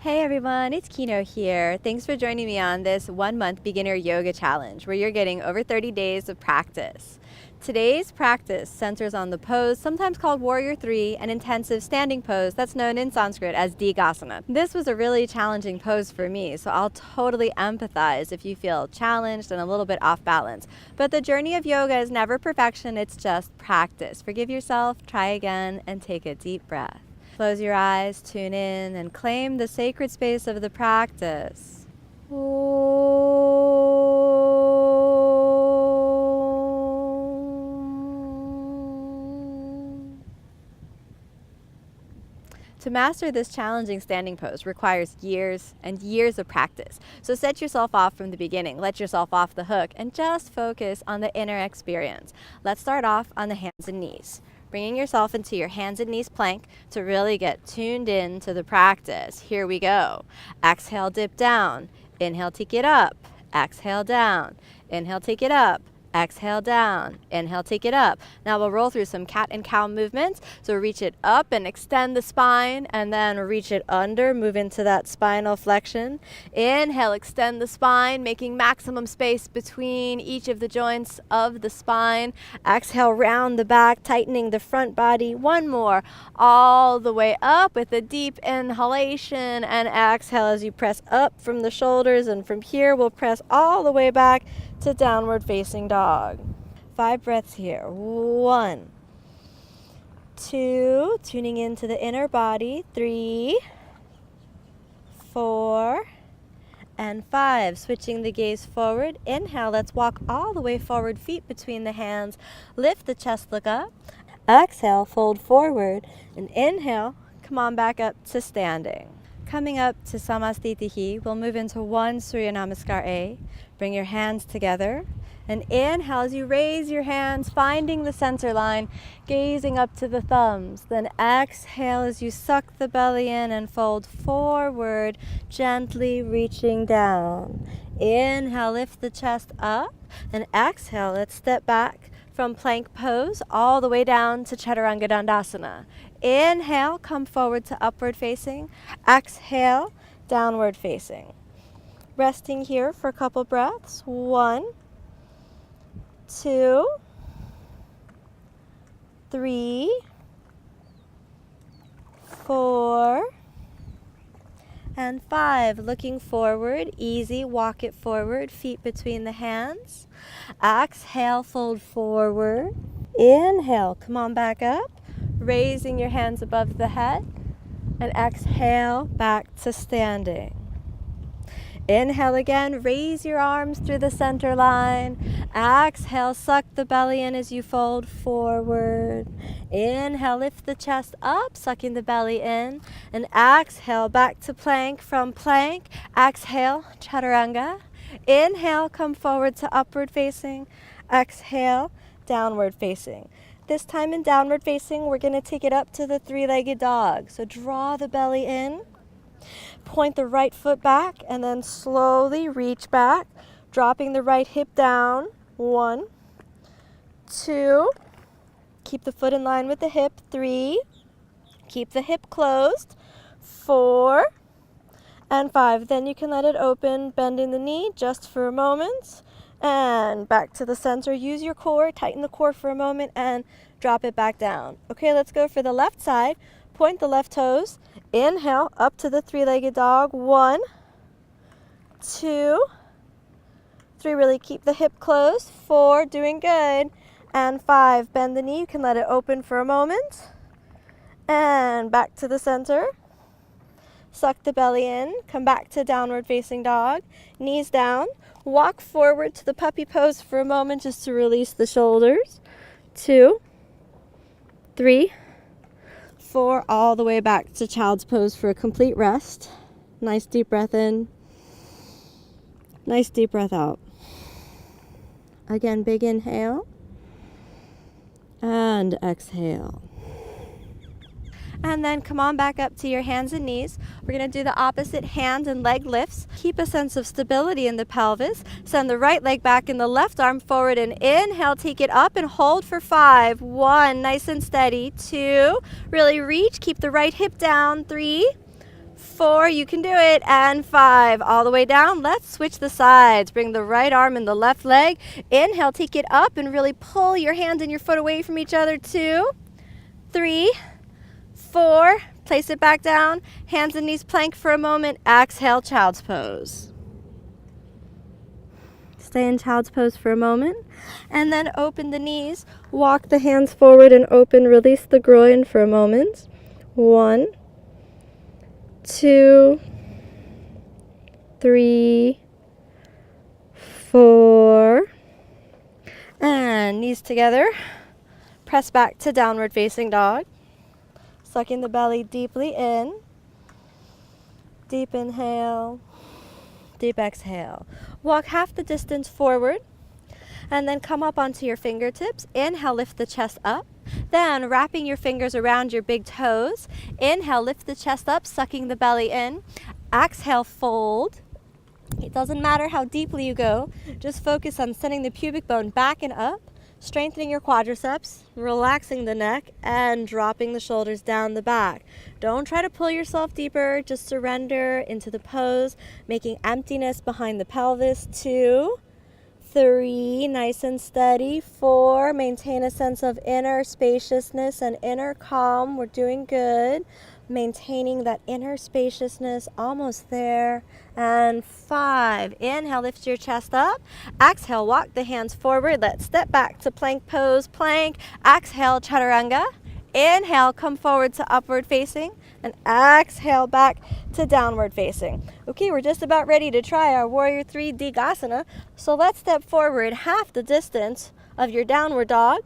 Hey everyone, it's Kino here. Thanks for joining me on this 1-month beginner yoga challenge where you're getting over 30 days of practice. Today's practice centers on the pose, sometimes called Warrior 3, an intensive standing pose that's known in Sanskrit as Digasana. This was a really challenging pose for me, so I'll totally empathize if you feel challenged and a little bit off balance. But the journey of yoga is never perfection, it's just practice. Forgive yourself, try again, and take a deep breath. Close your eyes, tune in, and claim the sacred space of the practice. To master this challenging standing pose requires years and years of practice. So set yourself off from the beginning, let yourself off the hook, and just focus on the inner experience. Let's start off on the hands and knees. Bringing yourself into your hands and knees plank to really get tuned in to the practice. Here we go. Exhale, dip down. Inhale, take it up. Exhale, down. Inhale, take it up. Exhale, down. Inhale, take it up. Now we'll roll through some cat and cow movements. So reach it up and extend the spine, and then reach it under. Move into that spinal flexion. Inhale, extend the spine, making maximum space between each of the joints of the spine. Exhale, round the back, tightening the front body. One more. All the way up with a deep inhalation, and exhale as you press up from the shoulders, and from here we'll press all the way back to downward facing dog. 5 breaths here. 1, 2, tuning into the inner body. 3, 4, and 5. Switching the gaze forward. Inhale, let's walk all the way forward, feet between the hands. Lift the chest, look up. Exhale, fold forward, and inhale, come on back up to standing. Coming up to Samastitihi, we'll move into 1 Surya Namaskar A. Bring your hands together, and inhale as you raise your hands, finding the center line, gazing up to the thumbs. Then exhale as you suck the belly in and fold forward, gently reaching down. Inhale, lift the chest up, and exhale, let's step back from plank pose all the way down to Chaturanga Dandasana. Inhale, come forward to upward facing. Exhale, downward facing. Resting here for a couple breaths. 1, 2, 3, 4, and 5. Looking forward, easy, walk it forward, feet between the hands. Exhale, fold forward. Inhale, come on back up, raising your hands above the head, and exhale, back to standing. Inhale again, raise your arms through the center line. Exhale, suck the belly in as you fold forward. Inhale, lift the chest up, sucking the belly in. And exhale, back to plank. From plank, exhale, Chaturanga. Inhale, come forward to upward facing. Exhale, downward facing. This time in downward facing, we're going to take it up to the 3-legged dog. So draw the belly in. Point the right foot back, and then slowly reach back, dropping the right hip down. 1, 2, keep the foot in line with the hip. 3, keep the hip closed. 4, and 5. Then you can let it open, bending the knee just for a moment, and back to the center. Use your core, tighten the core for a moment, and drop it back down. Okay, let's go for the left side. Point the left toes. Inhale, up to the 3-legged dog. 1, 2, 3, really keep the hip closed. 4, doing good. And 5, bend the knee. You can let it open for a moment. And back to the center. Suck the belly in. Come back to downward facing dog. Knees down. Walk forward to the puppy pose for a moment just to release the shoulders. 2, 3, 4, all the way back to child's pose for a complete rest. Nice deep breath in. Nice deep breath out. Again, big inhale. And exhale. And then come on back up to your hands and knees. We're going to do the opposite hand and leg lifts. Keep a sense of stability in the pelvis. Send the right leg back and the left arm forward, and inhale, take it up and hold for 5. 1, nice and steady. 2, really reach, keep the right hip down. 3, 4, you can do it, and 5, all the way down. Let's switch the sides. Bring the right arm and the left leg. Inhale, take it up and really pull your hand and your foot away from each other. 2, 3, 4, place it back down. Hands and knees plank for a moment. Exhale, child's pose. Stay in child's pose for a moment, and then open the knees. Walk the hands forward and open. Release the groin for a moment. 1, 2, 3, 4, and knees together. Press back to downward facing dog. Sucking the belly deeply in. Deep inhale, deep exhale. Walk half the distance forward and then come up onto your fingertips. Inhale, lift the chest up. Then wrapping your fingers around your big toes. Inhale, lift the chest up, sucking the belly in. Exhale, fold. It doesn't matter how deeply you go. Just focus on sending the pubic bone back and up, strengthening your quadriceps, relaxing the neck, and dropping the shoulders down the back. Don't try to pull yourself deeper. Just surrender into the pose, making emptiness behind the pelvis. 2, 3, nice and steady. 4, maintain a sense of inner spaciousness and inner calm. We're doing good. Maintaining that inner spaciousness, almost there. And 5, inhale, lift your chest up. Exhale, walk the hands forward. Let's step back to plank pose, plank. Exhale, chaturanga. Inhale, come forward to upward facing, and exhale back to downward facing. Okay, we're just about ready to try our Warrior 3 Digasana. So let's step forward half the distance of your downward dog.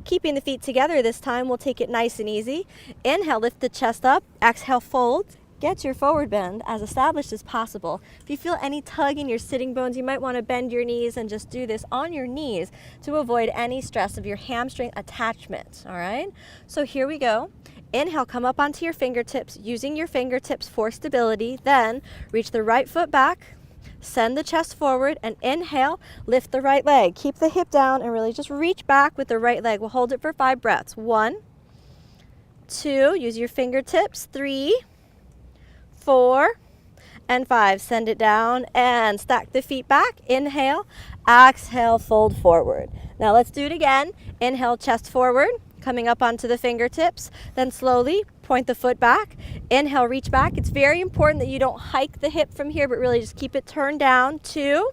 Keeping the feet together this time, we'll take it nice and easy. Inhale, lift the chest up. Exhale, fold. Get your forward bend as established as possible. If you feel any tug in your sitting bones, you might want to bend your knees and just do this on your knees to avoid any stress of your hamstring attachment, all right? So here we go. Inhale, come up onto your fingertips, using your fingertips for stability. Then reach the right foot back, send the chest forward, and inhale, lift the right leg. Keep the hip down and really just reach back with the right leg. We'll hold it for 5 breaths. 1, 2, use your fingertips. 3, 4, and 5. Send it down and stack the feet back. Inhale, exhale, fold forward. Now let's do it again. Inhale, chest forward, coming up onto the fingertips. Then slowly point the foot back. Inhale, reach back. It's very important that you don't hike the hip from here, but really just keep it turned down. 2.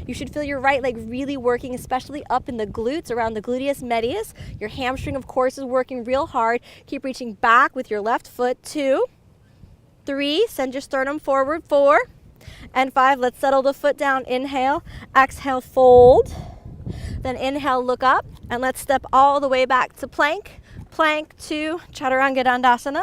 You should feel your right leg really working, especially up in the glutes, around the gluteus medius. Your hamstring, of course, is working real hard. Keep reaching back with your left foot. 2, 3, send your sternum forward. 4, and 5. Let's settle the foot down. Inhale, exhale, fold. Then inhale, look up, and let's step all the way back to plank. Plank to Chaturanga Dandasana.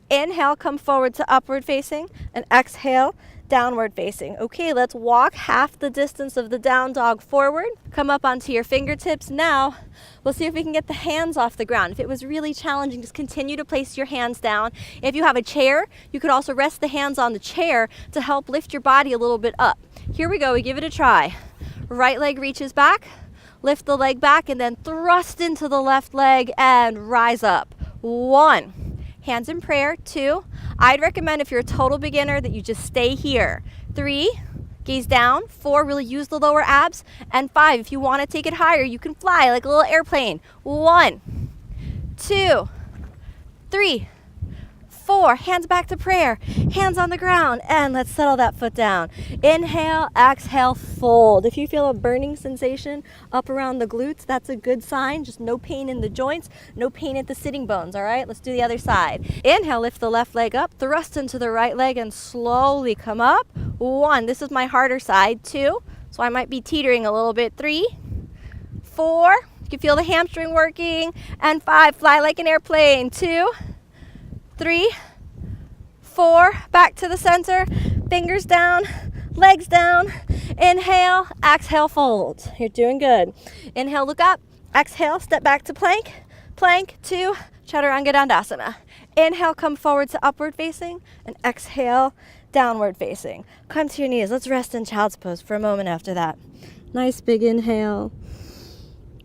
Inhale, come forward to upward facing, and exhale, downward facing. Okay, let's walk half the distance of the down dog forward. Come up onto your fingertips. Now, we'll see if we can get the hands off the ground. If it was really challenging, just continue to place your hands down. If you have a chair, you could also rest the hands on the chair to help lift your body a little bit up. Here we go, we give it a try. Right leg reaches back, lift the leg back, and then thrust into the left leg and rise up. 1, hands in prayer. 2, I'd recommend if you're a total beginner that you just stay here. 3, gaze down. 4, really use the lower abs. And 5, if you want to take it higher, you can fly like a little airplane. 1, 2, 3, 4, hands back to prayer, hands on the ground, and let's settle that foot down. Inhale, exhale, fold. If you feel a burning sensation up around the glutes, that's a good sign. Just no pain in the joints, no pain at the sitting bones, all right? Let's do the other side. Inhale, lift the left leg up, thrust into the right leg, and slowly come up. 1, this is my harder side. 2, so I might be teetering a little bit. 3, 4, you can feel the hamstring working, and 5, fly like an airplane. 2, 3, 4, back to the center, fingers down, legs down. Inhale, exhale, fold. You're doing good. Inhale, look up. Exhale, step back to plank. Plank to Chaturanga Dandasana. Inhale, come forward to upward facing, and exhale, downward facing. Come to your knees. Let's rest in child's pose for a moment after that. Nice big inhale.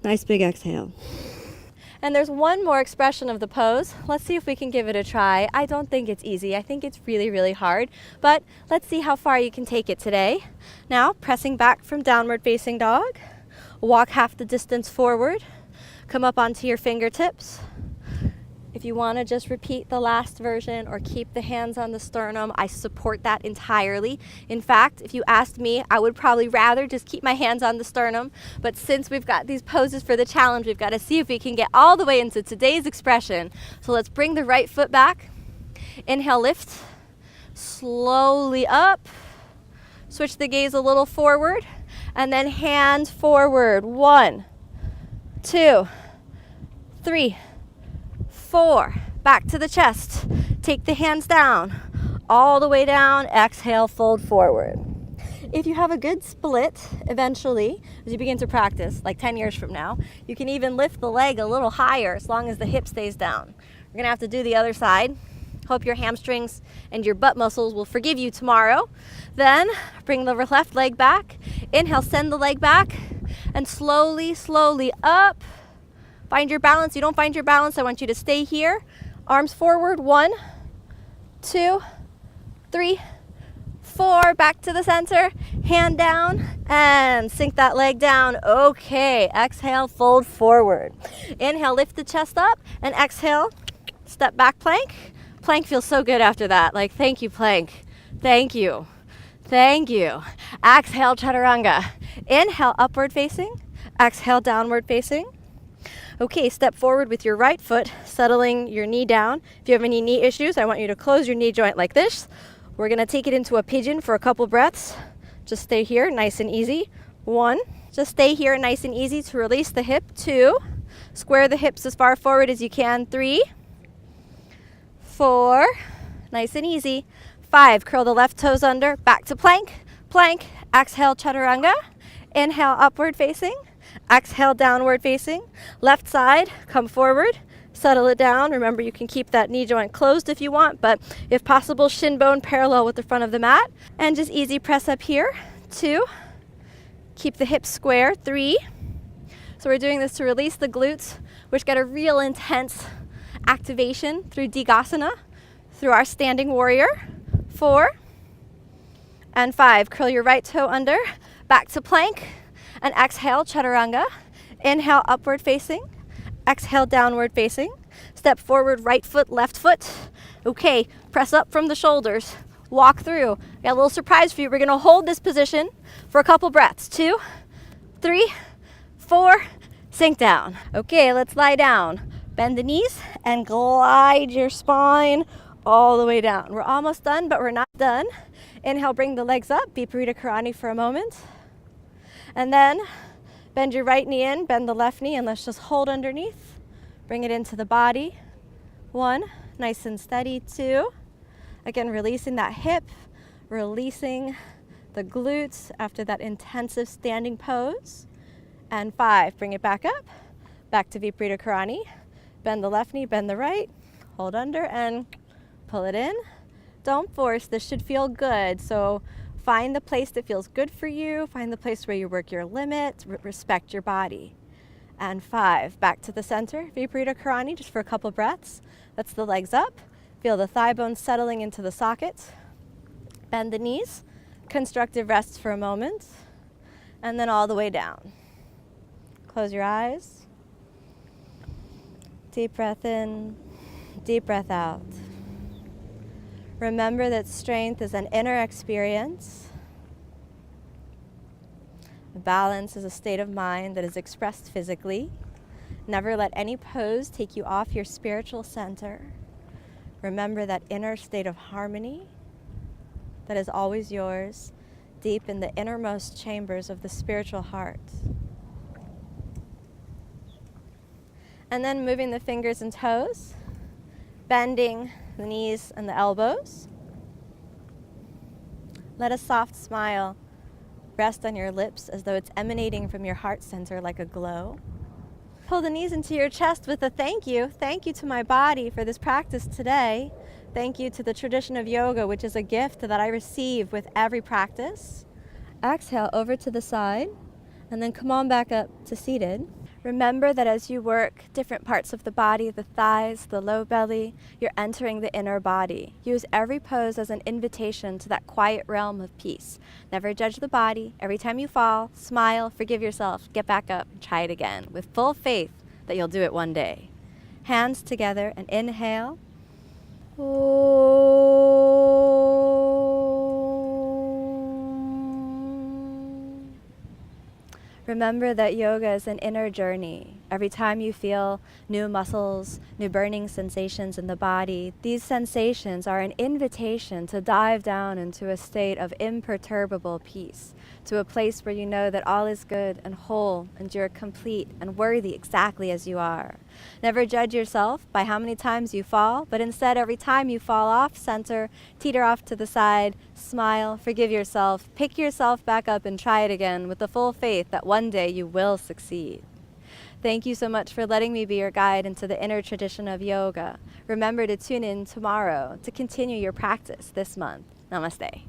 Nice big exhale. And there's one more expression of the pose. Let's see if we can give it a try. I don't think it's easy. I think it's really, really hard. But let's see how far you can take it today. Now, pressing back from downward facing dog. Walk half the distance forward. Come up onto your fingertips. If you want to just repeat the last version or keep the hands on the sternum, I support that entirely. In fact, if you asked me, I would probably rather just keep my hands on the sternum. But since we've got these poses for the challenge, we've got to see if we can get all the way into today's expression. So let's bring the right foot back. Inhale, lift. Slowly up. Switch the gaze a little forward. And then hands forward. 1, 2, 3, 4, back to the chest. Take the hands down, all the way down. Exhale, fold forward. If you have a good split, eventually, as you begin to practice, like 10 years from now, you can even lift the leg a little higher as long as the hip stays down. We're gonna have to do the other side. Hope your hamstrings and your butt muscles will forgive you tomorrow. Then bring the left leg back. Inhale, send the leg back, and slowly, slowly up. Find your balance. You don't find your balance, I want you to stay here. Arms forward. 1, 2, 3, 4. Back to the center. Hand down and sink that leg down. Okay. Exhale, fold forward. Inhale, lift the chest up, and exhale, step back plank. Plank feels so good after that. Like, thank you, plank. Thank you. Thank you. Exhale, chaturanga. Inhale, upward facing. Exhale, downward facing. Okay, step forward with your right foot, settling your knee down. If you have any knee issues, I want you to close your knee joint like this. We're gonna take it into a pigeon for a couple breaths. Just stay here, nice and easy. 1, just stay here, nice and easy to release the hip. 2, square the hips as far forward as you can. 3, 4, nice and easy. 5, curl the left toes under, back to plank. Plank, exhale, chaturanga. Inhale, upward facing. Exhale, downward facing. Left side, come forward, settle it down. Remember, you can keep that knee joint closed if you want, but if possible, shin bone parallel with the front of the mat. And just easy press up here. 2, keep the hips square. 3, so we're doing this to release the glutes, which get a real intense activation through Digasana, through our standing warrior. 4, and 5, curl your right toe under, back to plank. And exhale, chaturanga. Inhale, upward facing. Exhale, downward facing. Step forward, right foot, left foot. Okay, press up from the shoulders. Walk through. Got a little surprise for you. We're gonna hold this position for a couple breaths. 2, 3, 4, sink down. Okay, let's lie down. Bend the knees and glide your spine all the way down. We're almost done, but we're not done. Inhale, bring the legs up. Viparita Karani for a moment. And then bend your right knee in, bend the left knee, and let's just hold underneath. Bring it into the body. 1, nice and steady. 2, again, releasing that hip, releasing the glutes after that intensive standing pose. And 5, bring it back up, back to Viparita Karani. Bend the left knee, bend the right, hold under, and pull it in. Don't force, this should feel good. So find the place that feels good for you. Find the place where you work your limit. Respect your body. And 5, back to the center. Viparita Karani, just for a couple breaths. That's the legs up. Feel the thigh bones settling into the sockets. Bend the knees. Constructive rest for a moment. And then all the way down. Close your eyes. Deep breath in, deep breath out. Remember that strength is an inner experience. Balance is a state of mind that is expressed physically. Never let any pose take you off your spiritual center. Remember that inner state of harmony that is always yours, deep in the innermost chambers of the spiritual heart. And then moving the fingers and toes, bending the knees and the elbows. Let a soft smile rest on your lips as though it's emanating from your heart center like a glow. Pull the knees into your chest with a thank you. Thank you to my body for this practice today. Thank you to the tradition of yoga, which is a gift that I receive with every practice. Exhale over to the side, and then come on back up to seated. Remember that as you work different parts of the body, the thighs, the low belly, you're entering the inner body. Use every pose as an invitation to that quiet realm of peace. Never judge the body. Every time you fall, smile, forgive yourself, get back up, and try it again with full faith that you'll do it one day. Hands together and inhale. Remember that yoga is an inner journey. Every time you feel new muscles, new burning sensations in the body, these sensations are an invitation to dive down into a state of imperturbable peace, to a place where you know that all is good and whole and you're complete and worthy exactly as you are. Never judge yourself by how many times you fall, but instead every time you fall off center, teeter off to the side, smile, forgive yourself, pick yourself back up and try it again with the full faith that one day you will succeed. Thank you so much for letting me be your guide into the inner tradition of yoga. Remember to tune in tomorrow to continue your practice this month. Namaste.